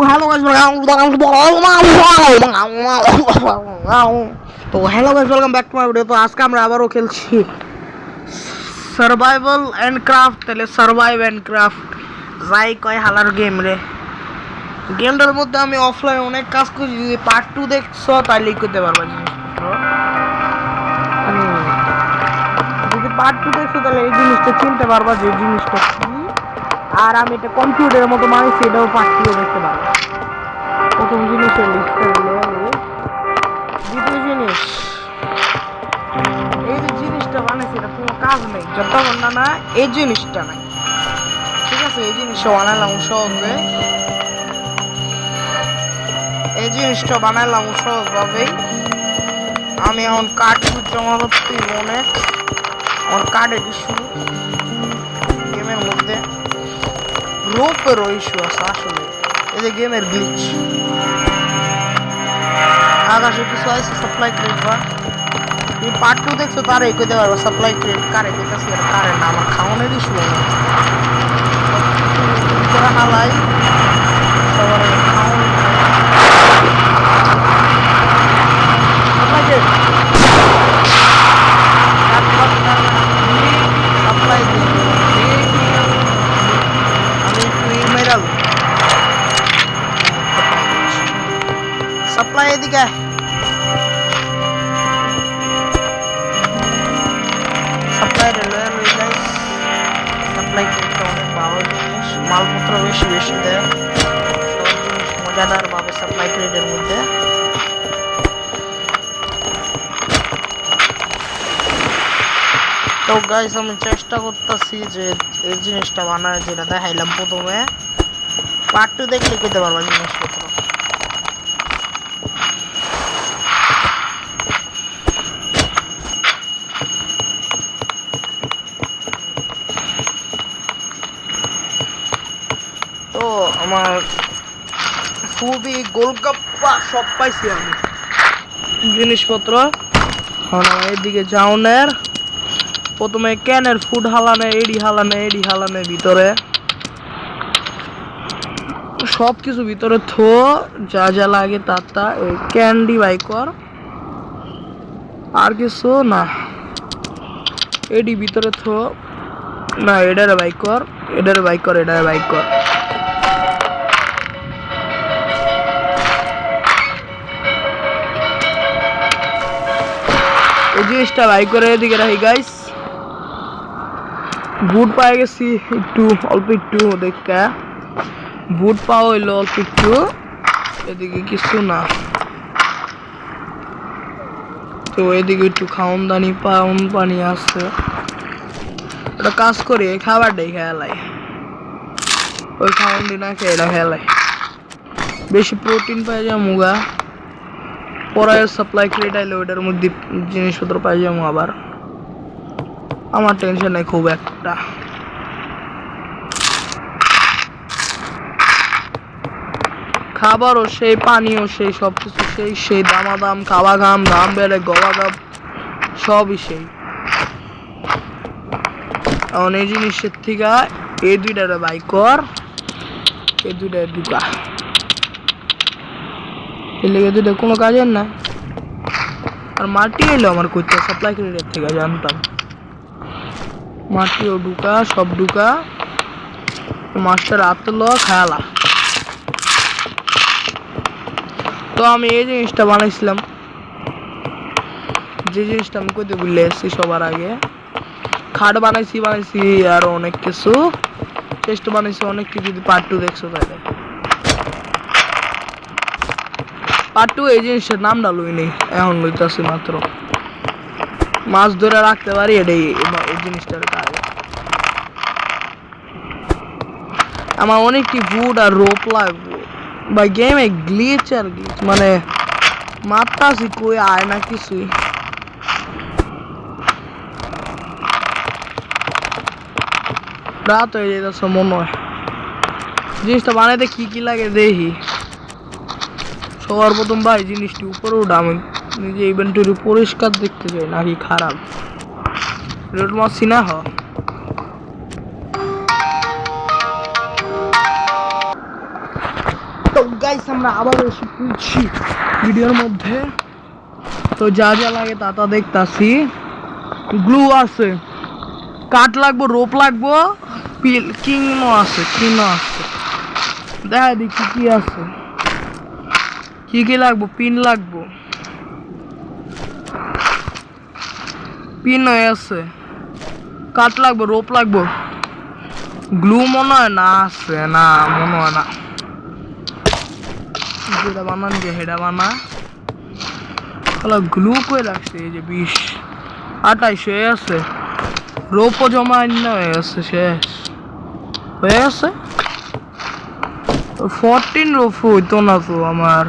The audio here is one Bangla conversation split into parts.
হ্যালো গাইস, তো hello guys, welcome back to my video. তো আজকে আমরা আবারও খেলছি সার্ভাইভাল এন্ড ক্রাফট। তাহলে সার্ভাইভ এন্ড ক্রাফট যাই কয় হালার গেম রে। গেমটার মধ্যে আমি অফলাইন অনেক কাজ করছি। যদি পার্ট 2 দেখছো তাহলে করতে পারবা জিনিসপত্র। যদি পার্ট 2 দেখছো তাহলে এই জিনিসটা চিনতে পারবা যে জিনিসটা কি। আর আমি এটা কম্পিউটারের মতো বানাইছি, এটাও পার্ট 2 দেখতে পারবা। প্রথম জিনিসের লিস্টটা দিলে আমি দ্বিতীয় জিনিস, এই যে জিনিসটা বানাইছি এটা কোনো কাজ নেই যতক্ষণ না এই জিনিসটা নাই। ঠিক আছে, এই জিনিসটা বানালাম সহজে, এই জিনিসটা বানালাম সহজভাবেই। আমি এখন কাঠ জমা করতে অনেক, আমার কাঠের ইস্যু গেমের মধ্যে, রোপেরও ইস্যু আছে আসলে। এই যে গেমের গ্লিচ, আকাশে কিছু আছে সাপ্লাই ক্রেট বা তুমি পার্ট 2 দেখছো তারে কইতে পারবো সাপ্লাই ক্রেট কারে কইতাছি আর কারে না। আমার খাওয়ানোর ইস্যু নেই করা হালাই সবার খাওয়ান সাপ্লাই ক্রেট সাপ্লাই আমি একটু ইমেরাল সাপ্লাই এদিকে সাপ্লাই রেলওয়ে গাইস। সাপ্লাই করতে অনেক ভালো জিনিস, মালপত্র বেশি বেশি দেয়, সব জিনিস মজাদার ভাবে সাপ্লাই ট্রেডের মধ্যে। তো গাইস আমি চেষ্টা করতেছি যে এই জিনিসটা বানায় যেটা দেখাইলাম প্রথমে। পার্ট 2 দেখলে করতে পারবা জিনিসপত্র। তো আমার খুবই গোলগাপ্পা সব পাইছি আমি জিনিসপত্র। এদিকে জাউনের প্রথমে ক্যানের ফুড হালানে, এডি হালানে, এডি হালানে ভিতরে সব কিছু ভিতরে থো, যা যা লাগে তা এই ক্যান্ডি বাইকর আর কিছু না। এডি ভিতরে থো না, এডারে বাইকর, এডারে বাইকর, এডারে বাইকর। এই জিনিসটা বাই করে এদিকে রাখি গাইস। বুট পাই গেছি একটু, অল্প একটু দেখা বুট পাওয়া হইলো অল্প একটু। এদিকে কিছু না, তো এদিকে একটু খাওন দানি পাউন পানি আছে। এটা কাজ করি, খাবারটাই খেয়ালাই, ওই খাওন দি না খেয়ে এটা খেয়ালাই বেশি প্রোটিন পাই যা মুগা। পরে সাপ্লাই ক্রেট আইলে ওইটার মধ্যে জিনিসপত্র পাই যাবো আবার, আমার টেনশন নাই খুব একটা। খাবারও সেই, পানিও সেই, সব কিছু সেই সেই, দামাদাম খাওয়া ঘাম দাম বেড়ে গলা দাম সবই সেই। এখন এই জিনিসের থেকে এই দুইটার বাই কর, এই দুইটার ঢুকা, এর লেগে দুইটা কোনো কাজের না। আর মাটি এলো আমার করতে সাপ্লাই ক্রেটের থেকে জানতাম, মাটিও ঢুকা, সব ঢুকা, মাস্টার আতলো খেয়ালা। তো আমি এই জিনিসটা বানাইছিলাম, যে জিনিসটা আমি কইতে ভুলে এসেছি সবার আগে। খাট বানাইছি আর অনেক কিছু চেষ্টা বানাইছি অনেক কিছু। যদি পার্ট 2 দেখছো তাহলে পার্ট 2 এই জিনিসটার নামটা লই নেই, এখন লইতাছি মাত্র। মাছ ধরে রাখতে পারি, এটাই এই জিনিসটার কাজ। আমার অনেকটি ফুড আর রোপ লাগবে বা গেমে গ্লিচ আর গ্লিচ, মানে মারতাছি কই আয় না কিছুই। রাত হয়ে যেতেছে মনে হয়। জিনিসটা বানাইতে কি কি লাগে দেখি। সবার প্রথম ভাই জিনিসটি উপরে উঠা, আমি নিজে ইভেন্টরি পরিষ্কার দেখতে চাই নাকি খারাপ। রেড মাছি না হ গাইস আমরা আবার এসে পড়ছি ভিডিওর মধ্যে। তো যা যা লাগে তা তা দেখতাছি। গ্লু আছে, কাঠ লাগবো, রোপ লাগবো, কিনো আছে, দেখা দেখি কি আছে, কি লাগবো। পিন লাগবো, পিন হয়ে আছে, কাঠ লাগবো, রোপ লাগবো, গ্লু মনে হয় না আছে, না মনে হয় না। যেটা বানান যে হেডা বানা গ্লু করে রাখছে। এই যে 20-28 হয়ে আছে, রোপও জমা হয়ে গেছে, শেষ হয়ে গেছে। 14 রোপ হইতো না তো আমার,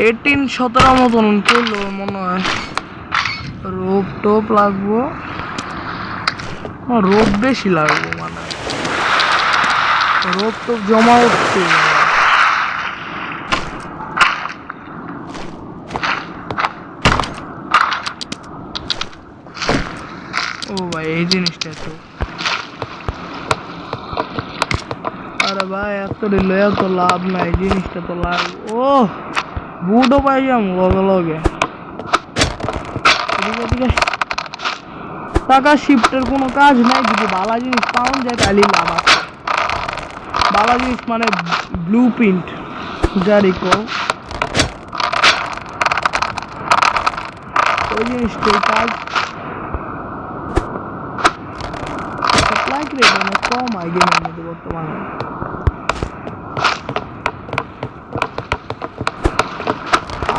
18-17 মতন করলো মনে হয়। রোপ টোপ লাগবো, রোপ বেশি লাগবো, মানে রোপ টোপ জমা হচ্ছে। ও ভাই এই জিনিসটা তো, আরে ভাই এত দিলে এত লাভ নাই, জিনিসটা তো লাভ। ও বুটও পাই যাম লগে লগে। টাকা শিফটের কোনো কাজ নাই, যদি ভালো জিনিস পাওয়া যায় তাহলে লাভ আছে। ভালো জিনিস মানে ব্লু প্রিন্ট জারিকো, ওই জিনিসটাই কাজ। লাইক রেট অনেক কম হয় গেমের মধ্যে বর্তমানে।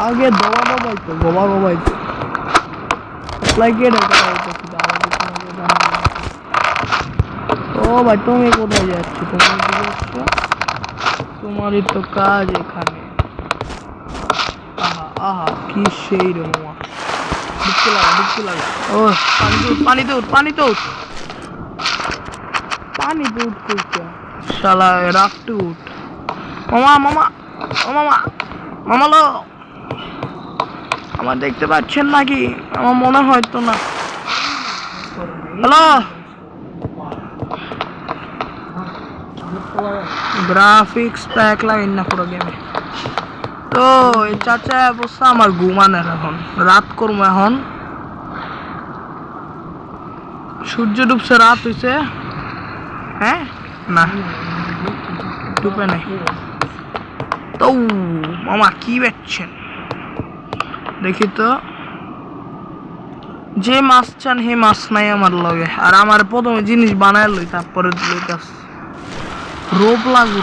আগে গবাইতো লাইক রেট ও ভাই তুমি কোথায় যাচ্ছ? তোমারই তো কাজ এখানে। আহা আহা কি সেই রে মামা, ডুবতে লাগা। ও পানি তো উঠ করছে শালা, রাফটে উঠ। মামা লো, আমার দেখতে পাচ্ছেন নাকি? আমার মনে হয় তো না। হ্যালো, গ্রাফিক্স প্যাক লাগাই না পুরো গেমে। তো এই চাচা অবস্থা আমার ঘুমানের, এখন রাত করবো। এখন সূর্য ডুবছে, রাত হইছে। হ্যাঁ না ডুবে নাই তো। মামা কি বেচছেন দেখি তো। যে মাছ চান হে মাছ নাই আমার লগে। আর আমার প্রথমে জিনিস বানায় লই, তারপরে রোপ লাগবে,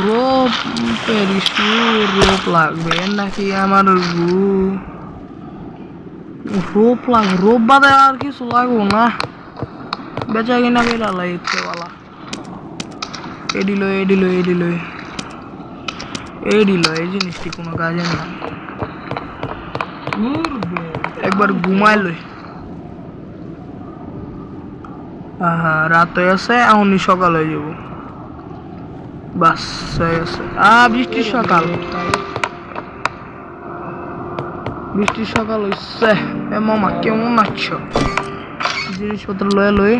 রোপ লাগবে নাকি আমার রোপ লাগবে। রোপ বাদে আর কিছু লাগবো না, বেচা কিনা বেড়া লাগছে বালা। এডিল এই জিনিসটি কোনো কাজে না। একবার ঘুমাই লই। রাত হয়ে আছে, এখনই সকাল হয়ে যাব। বাস হয়ে গেছে। বৃষ্টির সকাল হইছে। মামা কেমন আছো? জিনিসপত্র লই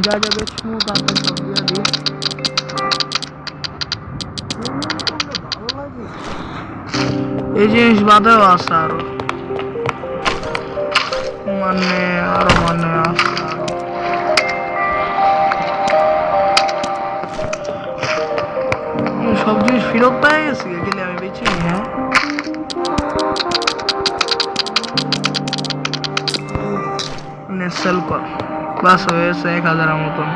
যা যাবে তারপর সব দিয়ে দিই। এই জিনিস বাদেও আছে আরো, মানে আছে সব জিনিস ফেরত পেয়ে গেছি, গেলে আমি বেঁচে নি। হ্যাঁ সেল কর, বাস হয়ে গেছে 1000 মতন।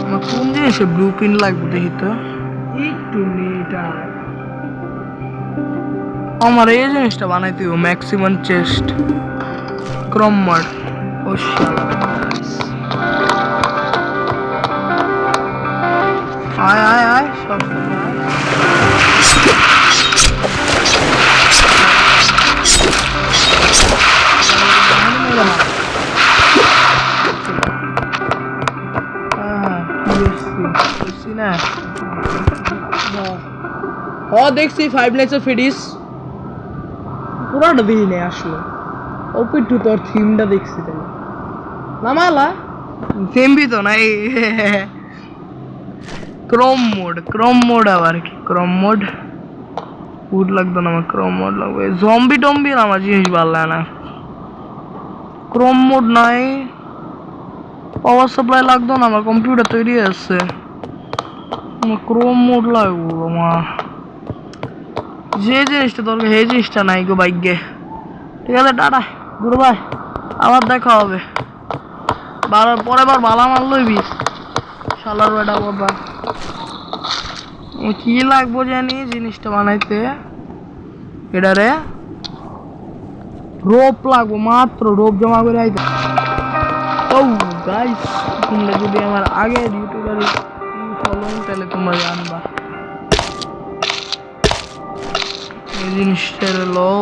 আমার কোন জিনিসে ব্লু প্রিন্ট লাগবে দেখি তো একটু। আমার এই জিনিসটা বানাইতে হবে, ম্যাক্সিমাম চেস্ট ক্রমার। ও শালা আয় সব দেখছি 5 লাইটস ফিডিস পুরাটা দিই নেই আসলে। ওপিটু তোর থিমটা দেখছি তাই নামালা থিম তো নাই। ক্রোম মোড আবার কি ক্রোম মোড উড লাগতো না আমার ক্রোম মোড লাগবে জম্বি টম্বি আমার জিনিস ভালো লাগে না ক্রোম মোড নাই পাওয়ার সাপ্লাই লাগতো না আমার কম্পিউটার তৈরি আছে আমার ক্রোম মোড লাগবো আমার যে জিনিসটা দরকার সেই জিনিসটা নাই গো ভাগ্যে ঠিক আছে টাটা গুরু ভাই আবার দেখা হবে পরের বার বালা মাল লইবি শালার বেটা বাবা কি লাগবো জানি জিনিসটা বানাইতে এটারে রোপ লাগবো মাত্র রোপ জমা করে আইতে ও গাইস তোমরা যদি আমার আগে ইউটিউবার ফলো তাহলে তোমরা জানবা এই জিনিসটা লো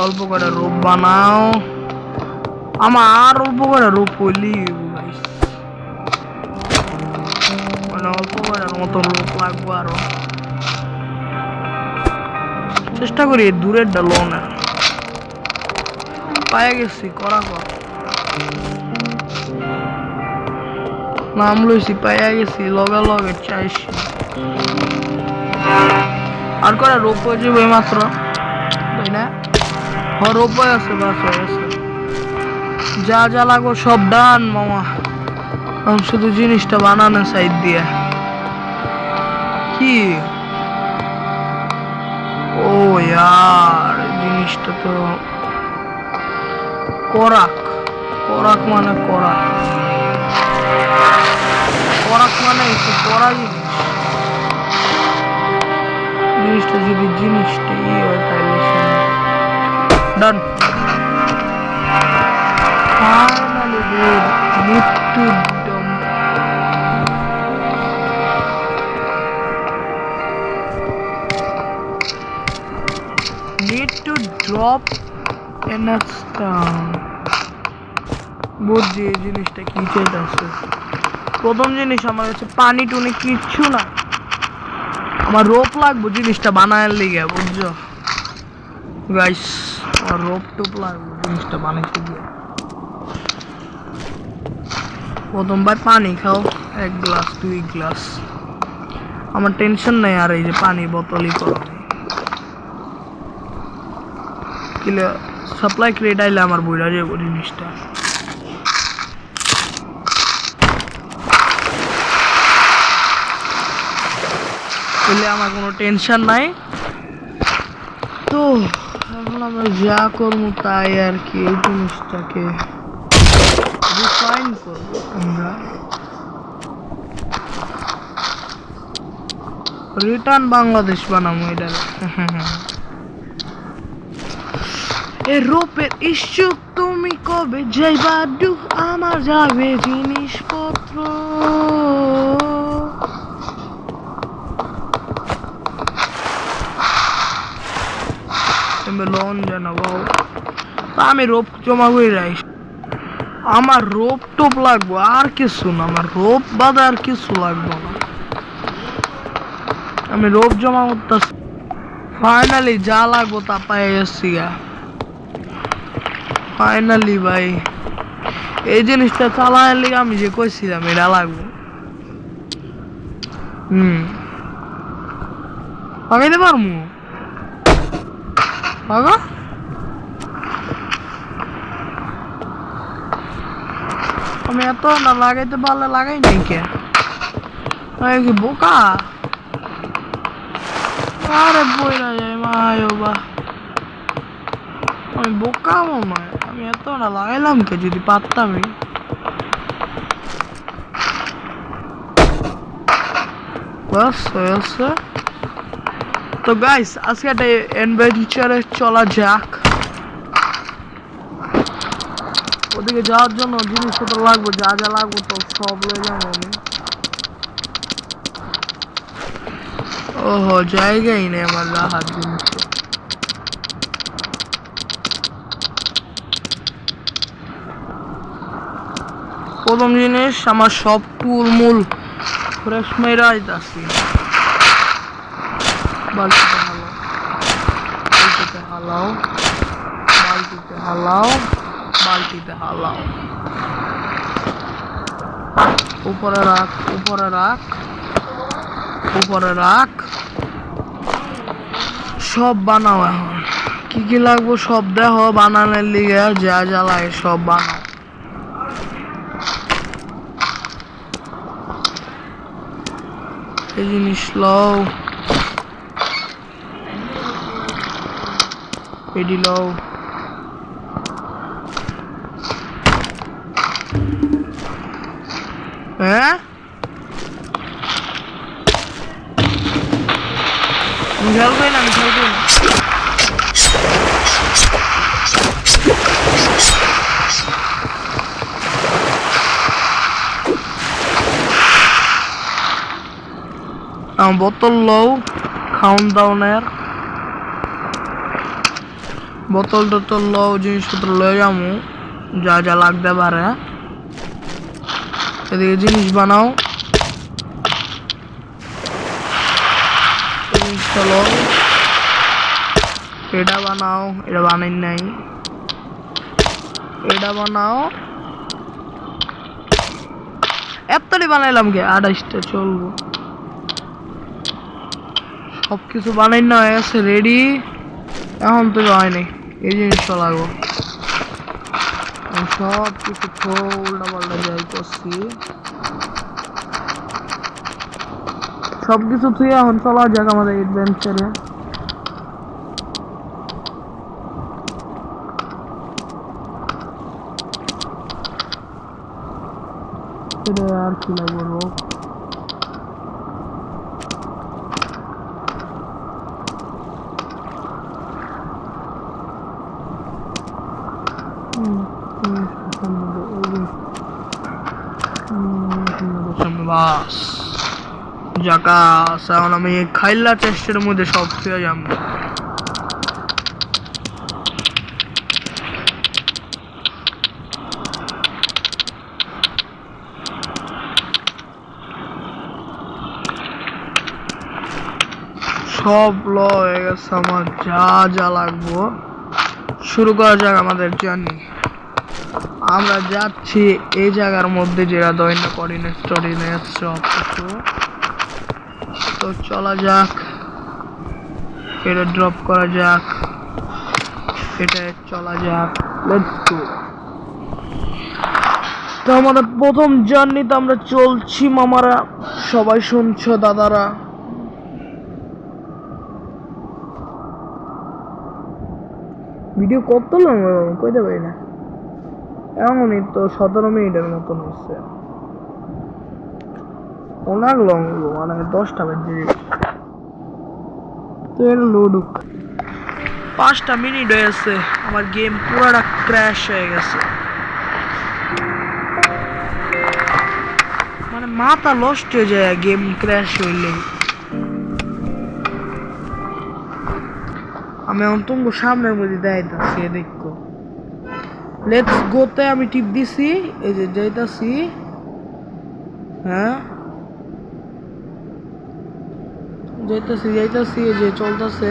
অল্প করে রোপ বানাও আমার অল্প করে রোপ হইলি গাইস মানে অল্প করে মতো রোপ লাগবো আরো চেষ্টা করি দূরের ডালোনের পায়ে গেছি করা কর নাম লইছি পায়ে গেছি লগে লগে চাইছি আর করে রোপ হয়ে যাবে মাত্র তাই না রোপ হয়ে আছে বাস হয়ে আছে যা যা লাগো সব ডান মামা আমি শুধু জিনিসটা বানানো সাইড দিয়ে কি ও यार জিনিসটা তো কোরাক মানে কোরাক মানে একটু করা জিনিসটা যদি জিনিসটা হয় তাহলে ডান ফাইনালি মৃত্যু need to drop in a stone বুঝছি এই জিনিসটা কি চাইতেছে প্রথম জিনিস আমার হচ্ছে পানি টুনি কিচ্ছু না আমার রোপ লাগবে জিনিসটা বানানোর লিগে বুঝছো গাইস আমার রোপ টোপ লাগবে জিনিসটা বানাইতে গিয়ে প্রথমবার পানি খাও 1 গ্লাস 2 গ্লাস আমার টেনশন নাই আর এই যে পানি বোতলই করো কিলে সাপ্লাই ক্রেট আইলে আমার বইরা যাবো জিনিসটা তাহলে আমার কোনো টেনশন নাই তো এখন আমরা যা করবো তাই আর কি এই জিনিসটাকে রিফাইন করবো আমরা রিটার্ন বাংলাদেশ বানাবো এটা এ রূপের ইস্যুক তুমি কবে যাইবা ডু আমার যাবে জিনিসপত্র লোন জানাবো আমি রোপ জমা করে রাই আমার রোপ টোপ লাগবো আর কিছু না আমার রোপ বাদে আর কিছু লাগবো না আমি রোপ জমা করতেছি ফাইনালি যা লাগবো তা পাই গেছি ফাইনালি ভাই এই জিনিসটা চালানোর লিগে আমি যে কইছিলাম এটা লাগবে লাগাইতে পারবো লাগা আমি এত না লাগাইতে পারলে লাগাই নাই কে কি বোকা আরে বই না যায় মা আমি বোকা মামা আমি এত না লাগাইলাম কে যদি পারতামই বাস হয়েছে তো গাইস আজকে একটা অ্যাডভেঞ্চারে চলা যাক ওদিকে যাওয়ার জন্য জিনিসপত্র লাগবে যা যা লাগবে তো সব লয়ে যাবো আমি ওহো জায়গাই নেই আমার রাহাত জিনিস প্রথম জিনিস আমার সব টুল মূল ফ্রেশ মেরা আইতাছি বালতিতে হালাও বালতিতে হালাও উপরে রাখ উপরে রাখ, সব বানাও। এখন কি কি লাগবো সব দেখো, বানানোর লিগে যা যা লাগে সব বানাও। এই জিনিস লও, এডি লও, হ্যাঁ খেয়াল করি না, আমি খেয়াল করি না। বোতল লও, খাউন দাউনের বোতল টোতল লও, জিনিসপত্র লয়ে যামু যা যা লাগতে পারে। এদিকে জিনিস বানাও, জিনিসটা লও, এটা বানাও, এটা বানাই নাই, এটা বানাও। এতটাই বানাইলাম কে, 28টা চলবো। সবকিছু বানাই না হয়ে গেছে, রেডি। এখন তো হয়নি, এই জিনিসটা লাগবো। সব কিছু উল্টা পাল্টা যাই করছি, সবকিছু তুই এখন চলা যাক আমাদের এডভেঞ্চারে। আর কি লাগবো, বাস জাকাস। এখন আমি খাইলা চেষ্টের মধ্যে সব খেয়ে যাবো। সব ল হয়ে গেছে আমার, যা যা লাগবো। শুরু করা যাক আমাদের জার্নি। আমরা যাচ্ছি এই জায়গার মধ্যে, যেটা দৈন্য কোঅর্ডিনেট টোর্ডিনেট সব কিছু। তো চলা যাক, এটা ড্রপ করা যাক, এটা চলা যাক, লেটস গো। তো আমাদের প্রথম জার্নিতে আমরা চলছি মামারা, সবাই শুনছো দাদারা। ভিডিও কত লং কইতে পারি না, এমনই তো 17 মিনিটের মতন হচ্ছে। অনেক লং, মানে 10টা বাজে তো এর লোডুক। 5টা মিনিট হয়েছে, আমার গেম পুরোটা ক্র্যাশ হয়ে গেছে। মানে মাথা লস্ট হয়ে যায় গেম ক্র্যাশ হইলে। আমি এখন তোমার সামনের মধ্যে দেখাইতেছি, দেখো। লেটস গোতে আমি টিপ দিছি, এই যে যাইতাছি। হ্যাঁ যাইতাছি যাইতাছি, এই যে চলতেছে।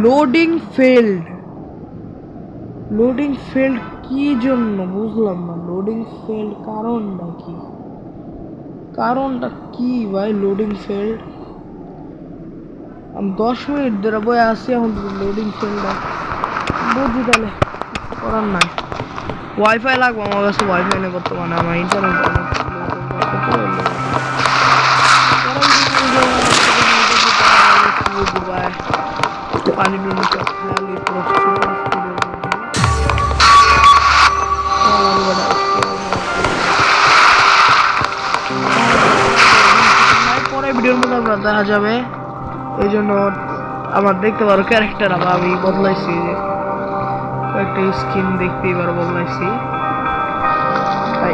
লোডিং ফেল্ড, লোডিং ফেল্ড কি জন্য বুঝলাম না। লোডিং ফেল্ড কারণটা কি, কারণটা কি ভাই? লোডিং ফেল্ড আমি 10 মিনিট ধরে বয়ে আসি, এখন লোডিং ফেল্ডটা বুঝি তাহলে করার নাই। ওয়াইফাই লাগবে আমার কাছে, ওয়াইফাই নেই বর্তমানে, আমার ইন্টারনেট পানি পরে ভিডিওর মধ্যে আপনার দেখা যাবে। এই জন্য আমার দেখতে পারো ক্যারেক্টার আবার আমি বদলাইছি, যে একটা স্কিন দেখতে এবার বদলাইছি। তাই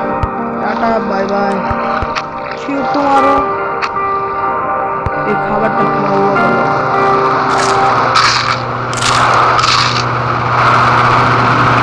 টাটা বাই বাই, সিউ তোমারও। এই খাবারটা খাওয়া